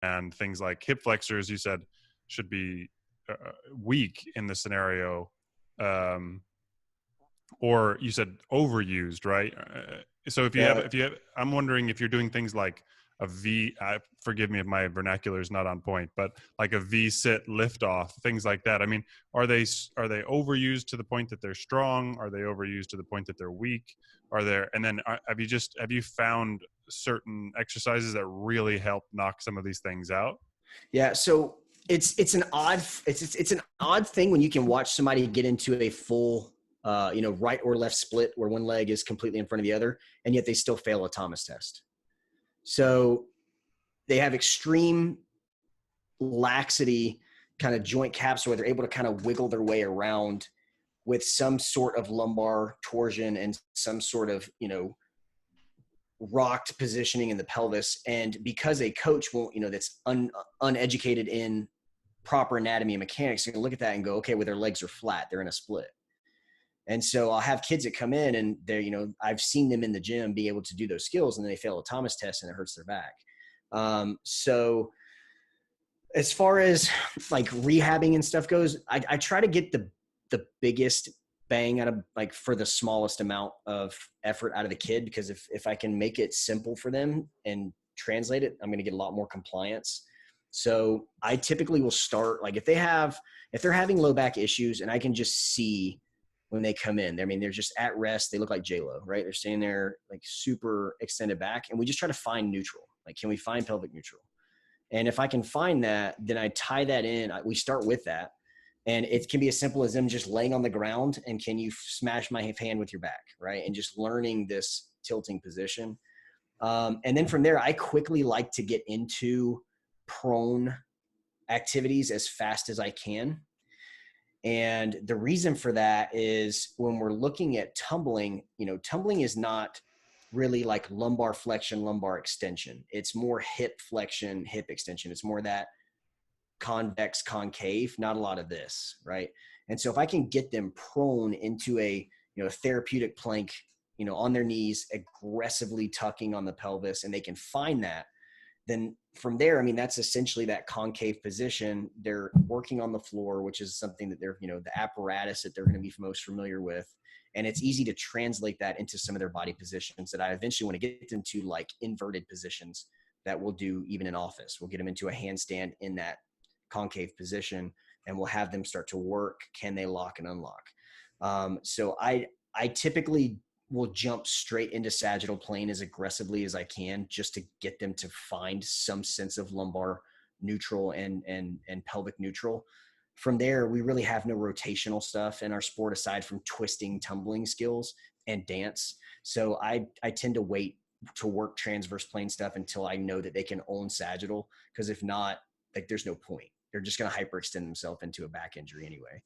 and things like hip flexors, you said, should be weak in the scenario, or you said overused, right? So if you have, I'm wondering if you're doing things like a V, forgive me if my vernacular is not on point, but like a V sit lift off, things like that. I mean, are they overused to the point that they're strong? Are they overused to the point that they're weak? And then have you found certain exercises that really help knock some of these things out? Yeah. So it's an odd thing when you can watch somebody get into a full, right or left split where one leg is completely in front of the other, and yet they still fail a Thomas test. So they have extreme laxity, kind of joint capsule, where they're able to kind of wiggle their way around with some sort of lumbar torsion and some sort of, rocked positioning in the pelvis. And because a coach won't, that's uneducated in proper anatomy and mechanics, you can look at that and go, okay, well, their legs are flat, they're in a split. And so I'll have kids that come in and they're, I've seen them in the gym be able to do those skills, and then they fail a Thomas test and it hurts their back. So as far as like rehabbing and stuff goes, I try to get the biggest bang out of, like, for the smallest amount of effort out of the kid, because if I can make it simple for them and translate it, I'm going to get a lot more compliance. So I typically will start, like, if they're having low back issues and I can just see when they come in, I mean, they're just at rest. They look like J-Lo, right? They're standing there like super extended back, and we just try to find neutral. Like, can we find pelvic neutral? And if I can find that, then I tie that in. We start with that. And it can be as simple as them just laying on the ground and can you smash my hand with your back, right? And just learning this tilting position. And then from there, I quickly like to get into prone activities as fast as I can. And the reason for that is when we're looking at tumbling, tumbling is not really like lumbar flexion, lumbar extension. It's more hip flexion, hip extension. It's more that convex, concave, not a lot of this, right? And so if I can get them prone into a, therapeutic plank, on their knees, aggressively tucking on the pelvis, and they can find that, then from there, I mean, that's essentially that concave position. They're working on the floor, which is something that they're, the apparatus that they're going to be most familiar with. And it's easy to translate that into some of their body positions that I eventually want to get them to, like inverted positions that we'll do even in office. We'll get them into a handstand in that concave position, and we'll have them start to work. Can they lock and unlock? So I typically will jump straight into sagittal plane as aggressively as I can, just to get them to find some sense of lumbar neutral and pelvic neutral. From there, we really have no rotational stuff in our sport aside from twisting, tumbling skills and dance. So I tend to wait to work transverse plane stuff until I know that they can own sagittal, because if not, like, there's no point. They're just going to hyperextend themselves into a back injury anyway.